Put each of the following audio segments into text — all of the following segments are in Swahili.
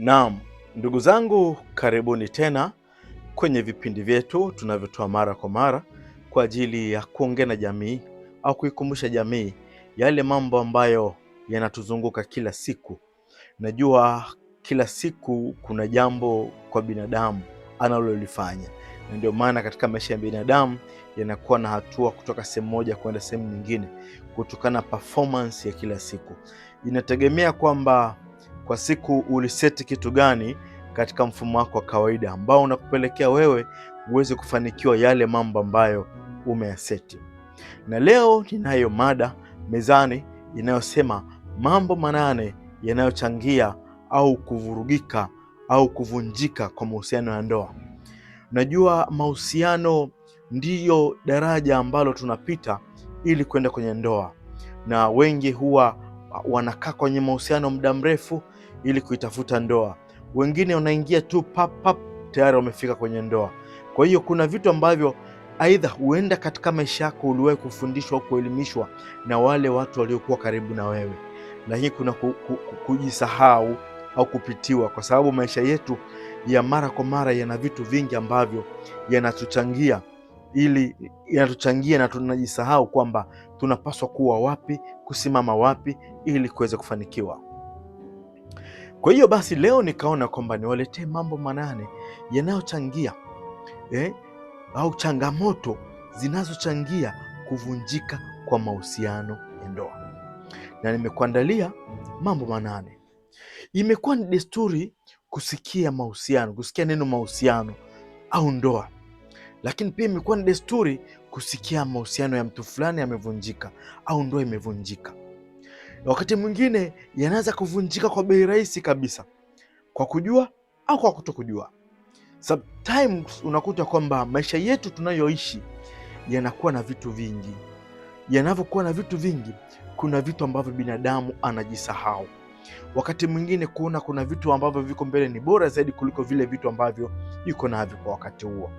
Naam, ndugu zangu, karibuni tena kwenye vipindi vyetu tunavyotoa mara kwa mara kwa ajili ya kuongea na jamii au kuikumbusha jamii yale mambo ambayo yanatuzunguka kila siku. Najua kila siku kuna jambo kwa binadamu analolifanya, na ndio maana katika maisha ya binadamu yanakuwa na hatua kutoka sehemu moja kwenda sehemu nyingine kutokana na performance ya kila siku. Inategemea kwamba kwa siku uliseti kitu gani katika mfumo wako wa kawaida ambao unakupelekea wewe uweze kufanikiwa yale mambo ambayo umeyaseti. Na leo ninayo mada mezani inayosema mambo 8 yanayochangia au kuvurugika au kuvunjika kwa mahusiano ya ndoa. Najua mahusiano ndiyo daraja ambalo tunapita ili kwenda kwenye ndoa, na wengi huwa wanakaa kwenye mahusiano muda mrefu ili kuitafuta ndoa. Wengine wanaingia tu pap tayari wamefika kwenye ndoa. Kwa hiyo kuna vitu ambavyo aidha huenda katika maisha yako uliwahi kufundishwa au kuelimishwa na wale watu waliokuwa karibu na wewe, lakini kuna kujisahau au kupitiwa, kwa sababu maisha yetu ya mara kwa mara yana vitu vingi ambavyo yanatuchangia na tunajisahau kwamba tunapaswa kuwa wapi, kusimama wapi ili kuweza kufanikiwa. Kwa hiyo basi leo nikaona kwamba niwaletee mambo 8 yanayochangia au changamoto zinazochangia kuvunjika kwa mahusiano ya ndoa, na nimekuandalia mambo 8. Imekuwa ni desturi kusikia neno mahusiano au ndoa, lakini pia imekuwa ni desturi kusikia mahusiano ya mtu fulani yamevunjika au ndoa imevunjika. Wakati mwingine yanaanza kuvunjika kwa bei rahisi kabisa, kwa kujua au kwa kutokujua. Sometimes unakuta kwamba maisha yetu tunayoishi yanakuwa na vitu vingi. Yanavyokuwa na vitu vingi, kuna vitu ambavyo binadamu anajisahau. Wakati mwingine kuona kuna vitu ambavyo viko mbele ni bora zaidi kuliko vile vitu ambavyo yuko navyo kwa wakati huo.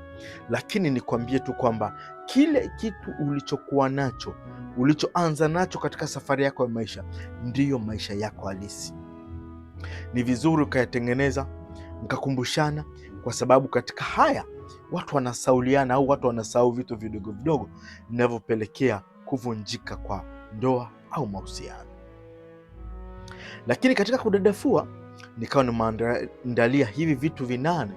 Lakini nikwambie tu kwamba kile kitu ulichokuwa nacho, ulichoanza nacho katika safari yako ya maisha, ndiyo maisha yako halisi. Ni vizuri ukayatengeneza, mkakumbushana, kwa sababu katika haya watu wanasauliana au watu wanasahau vitu vidogo vidogo vinavyopelekea kuvunjika kwa ndoa au mahusiano. Lakini katika kudadafua, nikawa nimeandalia hivi vitu 8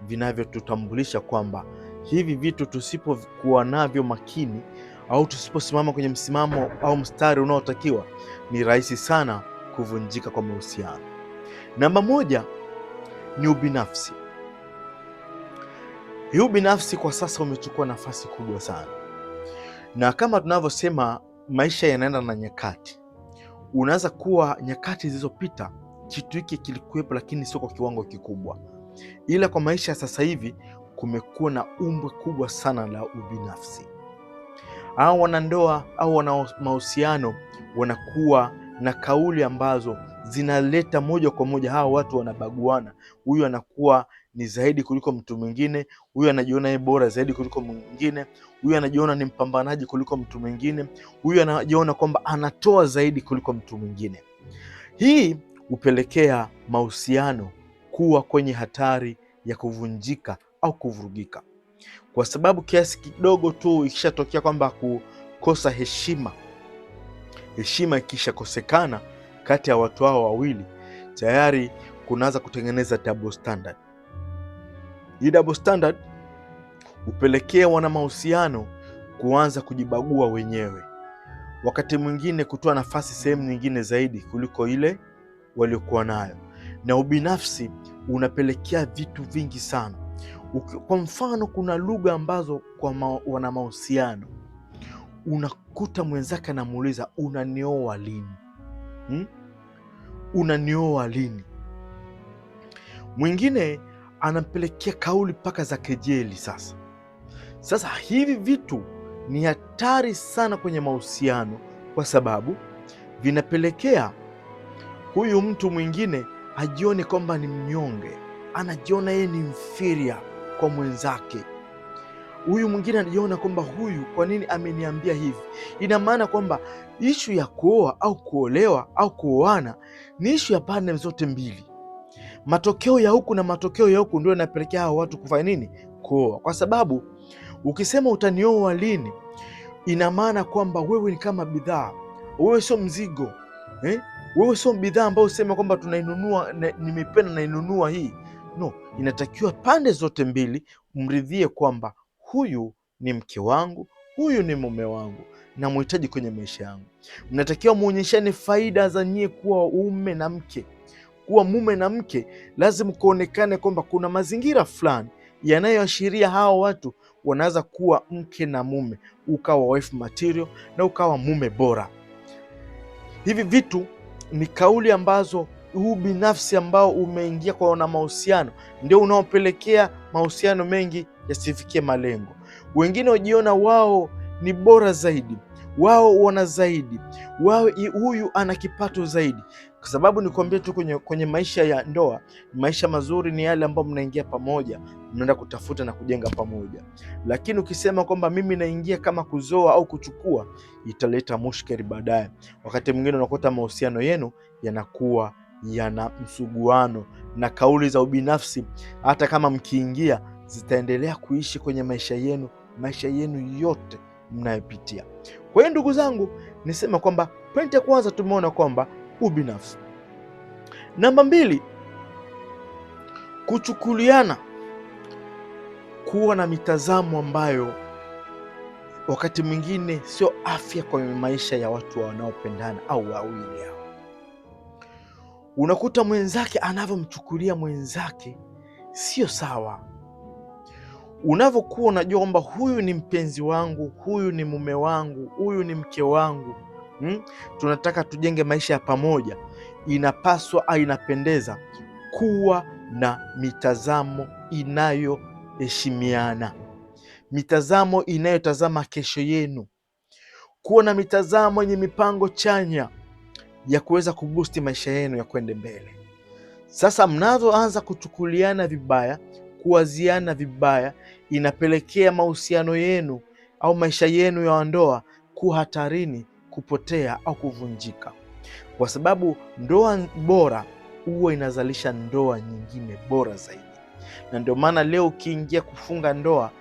vinavyotutambulisha kwamba hivi vitu tusipokuwa navyo makini au tusiposimama kwenye msimamo au mstari unaotakiwa, ni rahisi sana kuvunjika kwa mahusiano. Namba 1 ni ubinafsi. Hii ubinafsi kwa sasa umechukua nafasi kubwa sana, na kama tunavyosema maisha yanaenda na nyakati. Unaweza kuwa nyakati zilizopita kitu hiki kilikuwepo, lakini sio kwa kiwango kikubwa, ila kwa maisha ya sasa hivi kumekuwa na umbwe kubwa sana la ubinafsi. Hao wanandoa au wana mahusiano wanakuwa na kauli ambazo zinaleta moja kwa moja hawa watu wanabaguana. Huyu anakuwa ni zaidi kuliko mtu mwingine, huyu anajiona yeye bora zaidi kuliko mwingine, huyu anajiona ni mpambanaji kuliko mtu mwingine, huyu anajiona kwamba anatoa zaidi kuliko mtu mwingine. Hii hupelekea mahusiano kuwa kwenye hatari ya kuvunjika au kuvurugika, kwa sababu kiasi kidogo tu ikishatokea kwamba kukosa heshima ikishakosekana kati ya watu hao wawili, tayari kunaanza kutengeneza double standard. Hii double standard hupelekea wana mahusiano kuanza kujibagua wenyewe, wakati mwingine kutoa nafasi sehemu nyingine zaidi kuliko ile waliokuwa nayo, na ubinafsi unapelekea vitu vingi sana. Kwa mfano, kuna lugha ambazo kwa wana mahusiano unakuta mwenzake anamuuliza unanioa lini? Unanioa lini? Mwingine anampelekea kauli mpaka za kejeli. Sasa hivi vitu ni hatari sana kwenye mahusiano, kwa sababu vinapelekea huyu mtu mwingine ajione kwamba ni mnyonge, anajiona yeye ni inferior kwa mwenzake. Huyu mwingine anajiona kwamba huyu, kwa nini ameniambia hivi? Ina maana kwamba ishu ya kuoa au kuolewa au kuoana ni ishu ya pande zote mbili. Matokeo ya huku na matokeo ya huku ndio yanapelekea hao watu kufanya nini? Kuoa. Kwa sababu ukisema utanioa lini, ina maana kwamba wewe ni kama bidhaa, wewe sio mzigo Wewe sio bidhaa ambayo useme kwamba tunainunua, nimependa nainunua hii. No, inatakiwa pande zote mbili mridhie kwamba huyu ni mke wangu, huyu ni mume wangu, na muhitaji kwenye maisha yangu. Mnatakiwa muonyeshane faida za nyie kuwa mume na mke. Kuwa mume na mke, lazima kuonekane kwamba kuna mazingira fulani yanayoashiria hawa watu wanaweza kuwa mke na mume, ukawa wife material na ukawa mume bora. Hivi vitu ni kauli ambazo huu binafsi ambao umeingia kwa wana mahusiano ndio unaopelekea mahusiano mengi yasifikie malengo. Wengine wajiona wao ni bora zaidi, wao wana zaidi, wao huyu ana kipato zaidi. Kwa sababu nikwambie tu, kwenye maisha ya ndoa, maisha mazuri ni yale ambayo mnaingia pamoja, mnaenda kutafuta na kujenga pamoja. Lakini ukisema kwamba mimi naingia kama kuzoa au kuchukua, italeta mushkeli baadaye. Wakati mwingine unakuta mahusiano yenu yanakuwa yana msuguano na kauli za ubinafsi, hata kama mkiingia, zitaendelea kuishi kwenye maisha yenu yote mnayopitia. Kwa hiyo ndugu zangu, nisema kwamba pointi ya kwanza tumeona kwamba ubinafsi. Namba 2, kuchukuliana, kuwa na mitazamo ambayo wakati mwingine sio afya kwa maisha ya watu wanaopendana au wawili hao. Unakuta mwenzake anavyomchukulia mwenzake sio sawa. Unavyokuwa unajua kwamba huyu ni mpenzi wangu, huyu ni mume wangu, huyu ni mke wangu, tunataka tujenge maisha ya pamoja, inapaswa au inapendeza kuwa na mitazamo inayoheshimiana, mitazamo inayotazama kesho yenu, kuwa na mitazamo yenye mipango chanya ya kuweza kubusti maisha yenu ya kwende mbele. Sasa mnazoanza kuchukuliana vibaya, kuwaziana vibaya, inapelekea mahusiano yenu au maisha yenu ya ndoa kuwa hatarini kupotea au kuvunjika, kwa sababu ndoa bora huwa inazalisha ndoa nyingine bora zaidi. Na ndio maana leo ukiingia kufunga ndoa,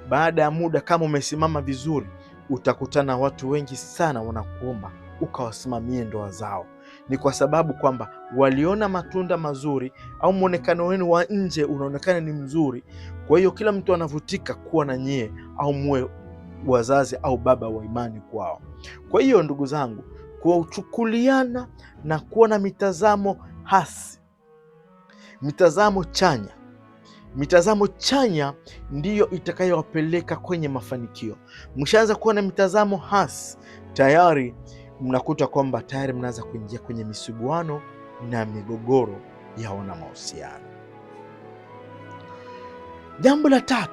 baada ya muda, kama umesimama vizuri, utakutana watu wengi sana wanakuomba ukawasimamie ndoa zao. Ni kwa sababu kwamba waliona matunda mazuri au mwonekano wenu wa nje unaonekana ni mzuri. Kwa hiyo kila mtu anavutika kuwa na nyie au muwe wazazi au baba wa imani kwao. Kwa hiyo ndugu zangu, kuchukuliana na kuwa na mitazamo hasi, mitazamo chanya. Mitazamo chanya ndiyo itakayowapeleka kwenye mafanikio. Mshaanza kuwa na mitazamo hasi, tayari mnakuta kwamba tayari mnaanza kuingia kwenye misuguano na migogoro ya wana mahusiano. Jambo la 3,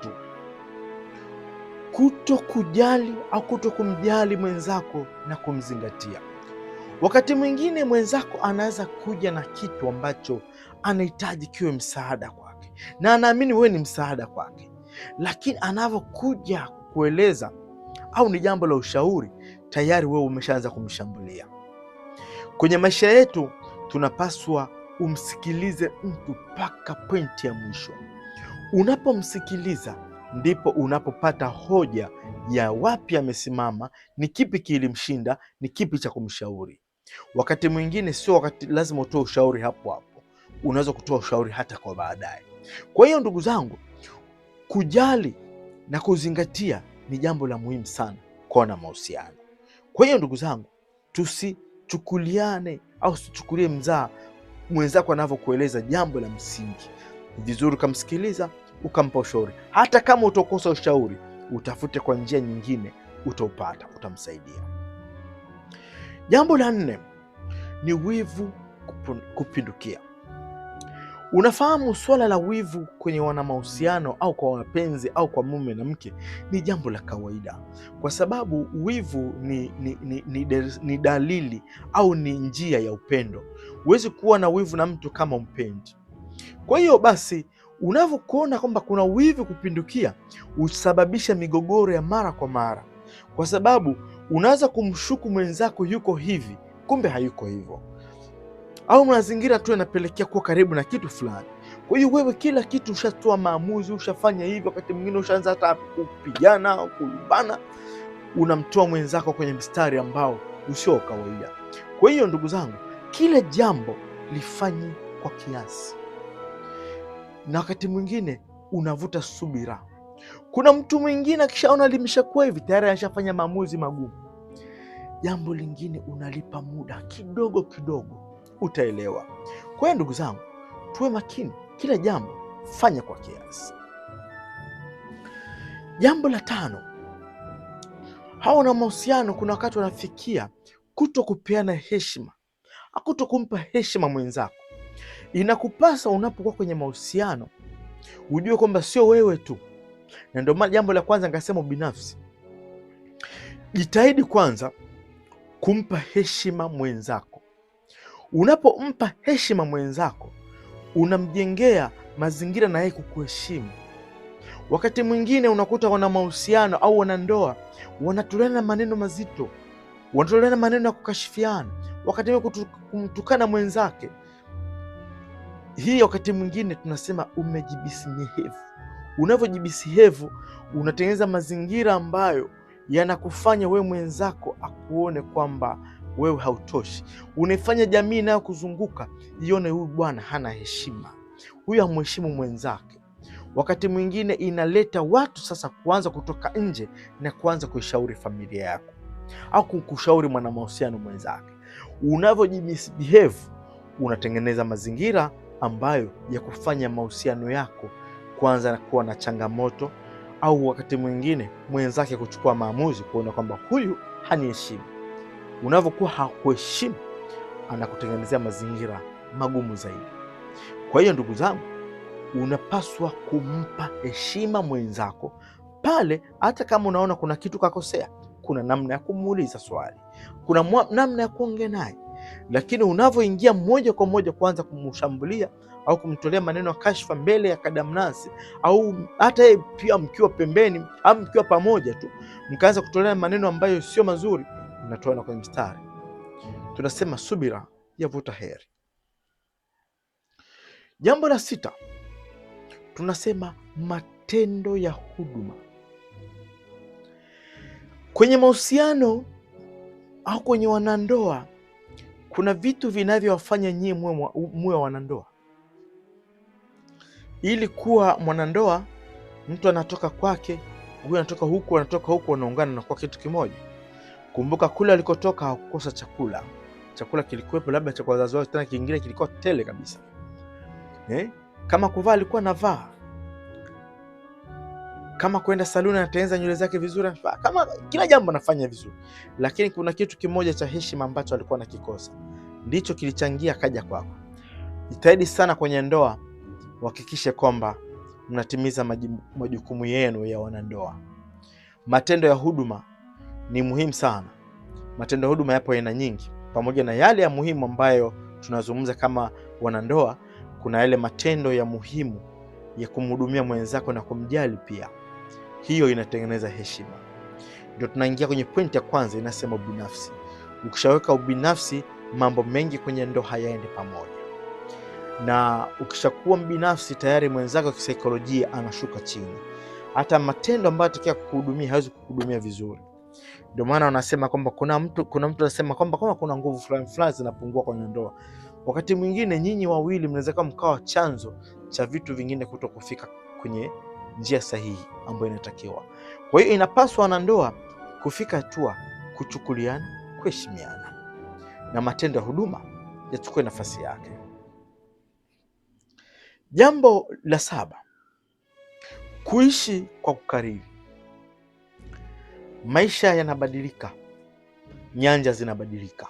kuto kujali au kuto kumjali mwenzako na kumzingatia. Wakati mwingine mwenzako anaweza kuja na kitu ambacho anahitaji kiwe msaada kwake, na anaamini wewe ni msaada kwake, lakini anavyokuja kueleza au ni jambo la ushauri, tayari wewe umeshaanza kumshambulia. Kwenye maisha yetu tunapaswa umsikilize mtu mpaka pointi ya mwisho. Unapomsikiliza ndipo unapopata hoja ya wapi amesimama, ni kipi kilimshinda, ni kipi cha kumshauri. Wakati mwingine sio wakati lazima utoe ushauri hapo hapo, unaweza kutoa ushauri hata kwa baadaye. Kwa hiyo ndugu zangu, kujali na kuzingatia ni jambo la muhimu sana kwa na mahusiano. Kwa hiyo ndugu zangu, tusichukuliane au tusichukulie mzaa mwenzako anavyokueleza jambo la msingi. Vizuri ukamsikiliza, ukampa ushauri. Hata kama utakosa ushauri, utafute kwa njia nyingine, utaupata, utamsaidia. Jambo la 4 ni wivu kupindukia. Unafahamu swala la wivu kwenye wana mahusiano au kwa wapenzi au kwa mume na mke ni jambo la kawaida, kwa sababu wivu ni dalili au ni njia ya upendo. Huwezi kuwa na wivu na mtu kama mpendi. Kwa hiyo basi, unavyokuona kwamba kuna wivu kupindukia, usababisha migogoro ya mara kwa mara, kwa sababu unaweza kumshuku mwenzako yuko hivi, kumbe hayuko hivyo. au mazingira tu yanapelekea kuwa karibu na kitu fulani. Kwa hiyo wewe kila kitu ushatoa maamuzi, ushafanya hivyo, wakati mwingine ushaanza hata kupigana, kulumbana, unamtoa mwenzako kwenye mstari ambao usio kawaida. Kwa hiyo ndugu zangu, kila jambo lifanye kwa kiasi, na wakati mwingine unavuta subira. Kuna mtu mwingine akishaona limeshakuwa hivi tayari anashafanya maamuzi magumu. Jambo lingine unalipa muda kidogo kidogo, utaelewa. Kwa hiyo ndugu zangu, tuwe makini, kila jambo fanya kwa kiasi. Jambo la 5, hao na mahusiano kuna wakati wanafikia kuto kupeana heshima, kuto kumpa heshima mwenzako. Inakupasa unapokuwa kwenye mahusiano ujue kwamba sio wewe tu, na ndio maana jambo la kwanza nikasema binafsi. Jitahidi kwanza kumpa heshima mwenzako. Unapompa heshima mwenzako, unamjengea mazingira na yeye kukuheshimu. Wakati mwingine unakuta wana mahusiano au wanandoa wanatoleana maneno mazito, wanatoleana maneno ya kukashifiana, wakati mwingine kumtukana mwenzake. Hii wakati mwingine tunasema umejibisihevu. Unavyojibisihevu unatengeneza mazingira ambayo yanakufanya wewe mwenzako akuone kwamba wewe hautoshi. Unaifanya jamii nayo kuzunguka ione huyu bwana hana heshima, huyu hamheshimu mwenzake. Wakati mwingine inaleta watu sasa kuanza kutoka nje na kuanza kuishauri familia yako au kushauri mwana mahusiano mwenzake. Unavyojibehave unatengeneza mazingira ambayo ya kufanya mahusiano yako kuanza kuwa na changamoto, au wakati mwingine mwenzake kuchukua maamuzi kuona kwamba huyu haniheshimu. Unavyokuwa hakuheshimu, anakutengenezea mazingira magumu zaidi. Kwa hiyo ndugu zangu, unapaswa kumpa heshima mwenzako pale, hata kama unaona kuna kitu kakosea, kuna namna ya kumuuliza swali, kuna namna ya kuongea naye. Lakini unavyoingia moja kwa moja kuanza kumshambulia au kumtolea maneno ya kashfa mbele ya kadamnasi, au hata yeye pia mkiwa pembeni au mkiwa pamoja tu mkaanza kutolea maneno ambayo sio mazuri, mnatoana kwenye mstari. Tunasema subira yavuta heri. Jambo la 6, tunasema matendo ya huduma. Kwenye mahusiano au kwenye wanandoa kuna vitu vinavyowafanya nyie muwe wanandoa. Ili kuwa mwanandoa, mtu anatoka kwake, huyu anatoka huku, anatoka huku, wanaungana na kwa kitu kimoja. Kumbuka kule alikotoka hakukosa chakula. Chakula kilikuwepo, labda cha wazazi wao, tena kingine kilikuwa tele kabisa. Kama kuvaa alikuwa anavaa, kama kwenda saluni anatengeneza nywele zake vizuri, kama kila jambo anafanya vizuri. Lakini kuna kitu kimoja cha heshima ambacho alikuwa anakikosa, ndicho kilichangia kaja kwako. Jitahidi sana kwenye ndoa, uhakikishe kwamba mnatimiza majukumu yenu ya wanandoa. Matendo ya huduma ni muhimu sana. Matendo ya huduma yapo aina nyingi, pamoja na yale ya muhimu ambayo tunazungumza kama wanandoa. Kuna yale matendo ya muhimu ya kumhudumia mwenzako na kumjali pia. Hiyo inatengeneza heshima. Ndio tunaingia kwenye pointi ya kwanza, inasema ubinafsi. Ukishaweka ubinafsi, mambo mengi kwenye ndoa hayaendi pamoja. Na ukishakuwa mbinafsi, tayari mwenzako kisaikolojia anashuka chini. Hata matendo ambayo atakia kukuhudumia hawezi kukuhudumia vizuri. Ndio maana wanasema kwamba kuna mtu anasema kwamba kama kuna nguvu fulani zinapungua kwenye ndoa. Wakati mwingine nyinyi wawili mnaweza kuwa mkawa chanzo cha vitu vingine kuto kufika kwenye njia sahihi ambayo inatakiwa. Kwa hiyo inapaswa wanandoa kufika hatua kuchukuliana, kuheshimiana, na matendo ya huduma yachukue nafasi yake. Jambo la 7, kuishi kwa kukariri. Maisha yanabadilika, nyanja zinabadilika,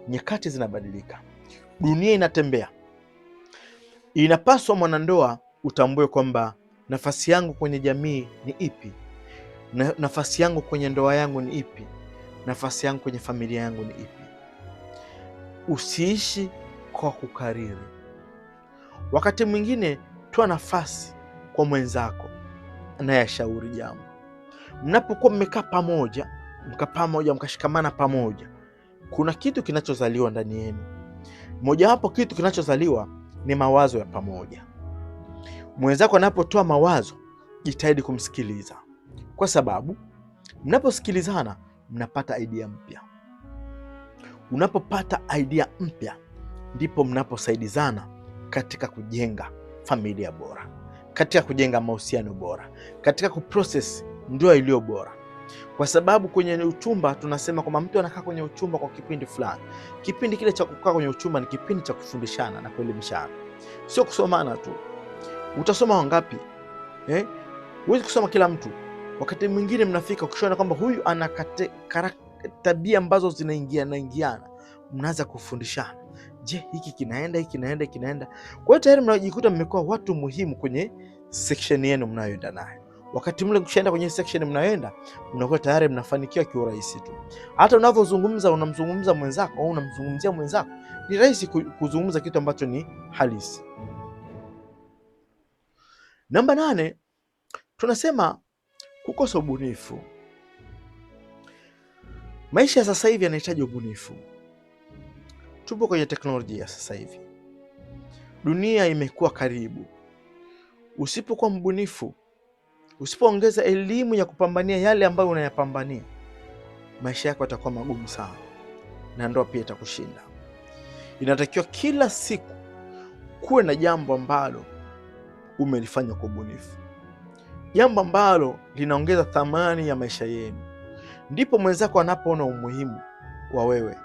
nyakati zinabadilika, dunia inatembea. Inapaswa mwanandoa utambue kwamba nafasi yangu kwenye jamii ni ipi, nafasi yangu kwenye ndoa yangu ni ipi, nafasi yangu kwenye familia yangu ni ipi. Usiishi kwa kukariri. Wakati mwingine toa nafasi kwa mwenzako anayeshauri jambo. Mnapokuwa mmekaa pamoja, mkashikamana pamoja, kuna kitu kinachozaliwa ndani yenu, Mojawapo kitu kinachozaliwa ni mawazo ya pamoja. Mwenzako anapotoa mawazo, jitahidi kumsikiliza, kwa sababu mnaposikilizana mnapata idea mpya. Unapopata idea mpya, ndipo mnaposaidizana katika kujenga familia bora, katika kujenga mahusiano bora, katika kuprocess ndoa iliyo bora. Kwa sababu kwenye uchumba tunasema kwamba mtu anakaa kwenye uchumba kwa kipindi fulani. Kipindi kile cha kukaa kwenye uchumba ni kipindi cha kufundishana na kuelimishana, sio kusomana tu. Utasoma wangapi? Huwezi kusoma kila mtu. Wakati mwingine mnafika ukishaona kwamba huyu ana tabia ambazo zinaingiana, mnaanza kufundishana. Je, hiki kinaenda. Kwa hiyo tayari mnajikuta mmekuwa watu muhimu kwenye section yenu mnayoenda nayo. Wakati mle ukishaenda kwenye section mnayoenda, mnakuwa tayari mnafanikiwa kiurahisi tu. Hata unavyozungumza, unamzungumza mwenzako au unamzungumzia mwenzako, ni rahisi kuzungumza kitu ambacho ni halisi. Namba 8, tunasema kukosa ubunifu. Maisha ya sasa hivi yanahitaji ubunifu. Tupo kwenye teknolojia sasa hivi, dunia imekuwa karibu. Usipokuwa mbunifu, usipoongeza elimu ya kupambania yale ambayo unayapambania, maisha yako yatakuwa magumu sana na ndoa pia itakushinda. Inatakiwa kila siku kuwe na jambo ambalo umelifanya kwa ubunifu, jambo ambalo linaongeza thamani ya maisha yenu. Ndipo mwenzako anapoona umuhimu wa wewe.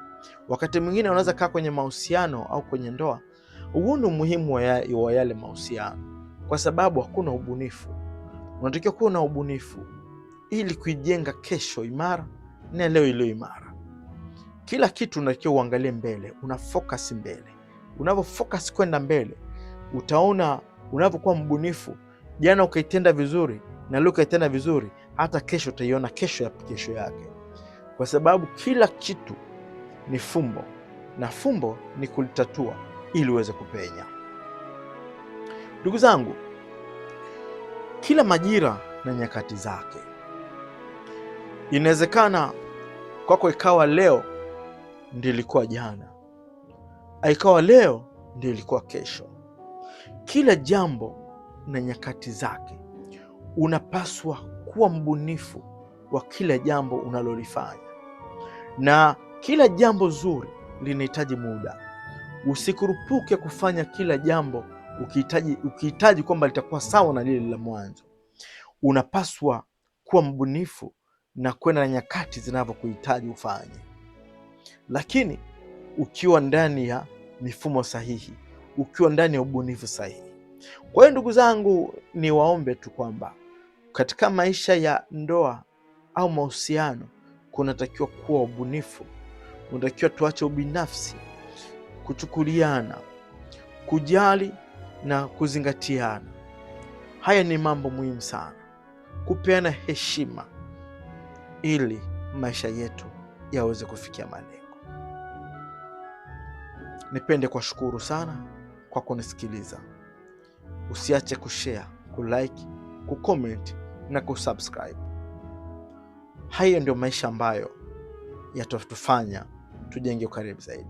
Wakati mwingine unaweza kaa kwenye mahusiano au kwenye ndoa, uone umuhimu wa yale mahusiano, kwa sababu hakuna ubunifu. Unatakiwa kuwa na ubunifu ili kuijenga kesho imara na leo iliyo imara. Kila kitu unatakiwa uangalie mbele, una focus mbele. Unapofocus kwenda mbele, utaona unapokuwa mbunifu, jana ukaitenda vizuri na leo ukaitenda vizuri, hata kesho utaiona kesho ya kesho yake, kwa sababu kila kitu ni fumbo na fumbo ni kulitatua ili uweze kupenya. Ndugu zangu, kila majira na nyakati zake. Inawezekana kwako ikawa leo ndio ilikuwa jana, ikawa leo ndio ilikuwa kesho. Kila jambo na nyakati zake. Unapaswa kuwa mbunifu wa kila jambo unalolifanya, na kila jambo zuri linahitaji muda. Usikurupuke kufanya kila jambo ukihitaji kwamba litakuwa sawa na lile la mwanzo. Unapaswa kuwa mbunifu na kwenda na nyakati zinavyokuhitaji ufanye, lakini ukiwa ndani ya mifumo sahihi, ukiwa ndani ya ubunifu sahihi. Kwa hiyo ndugu zangu, ni waombe tu kwamba katika maisha ya ndoa au mahusiano kunatakiwa kuwa ubunifu. Kunatakiwa tuache ubinafsi, kuchukuliana, kujali na kuzingatiana. Haya ni mambo muhimu sana, kupeana heshima ili maisha yetu yaweze kufikia malengo. Nipende kuwashukuru sana kwa kunisikiliza. Usiache kushare, kulike, kucomment na kusubscribe. Haya ndio maisha ambayo yatatufanya tujenge ukaribu zaidi.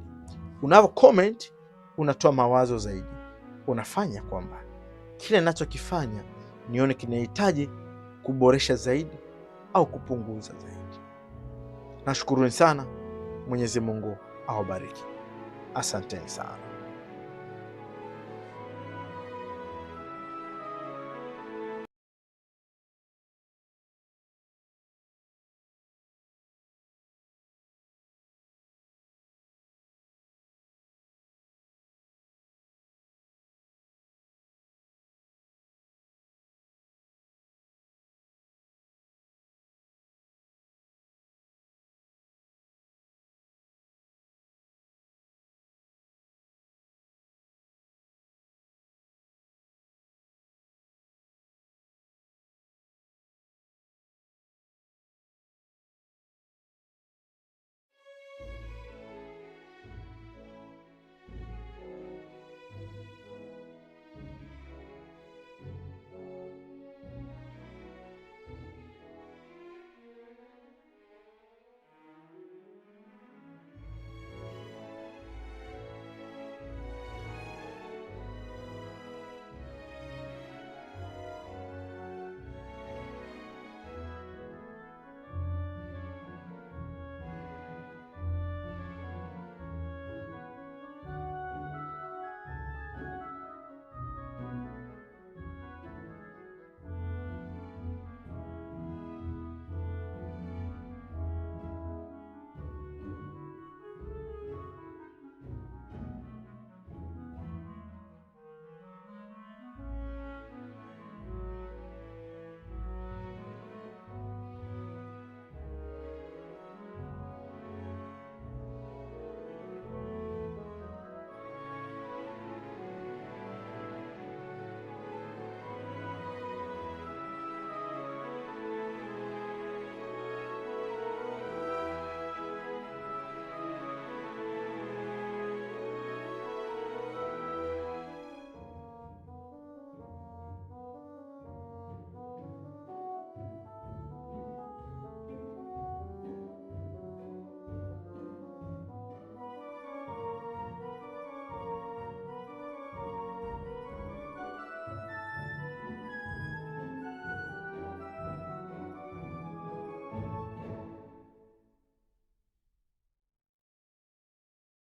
Unavyo comment, unatoa mawazo zaidi, unafanya kwamba kile ninachokifanya nione kinahitaji kuboresha zaidi au kupunguza zaidi. Nashukuruni sana. Mwenyezi Mungu awabariki. Asanteni sana.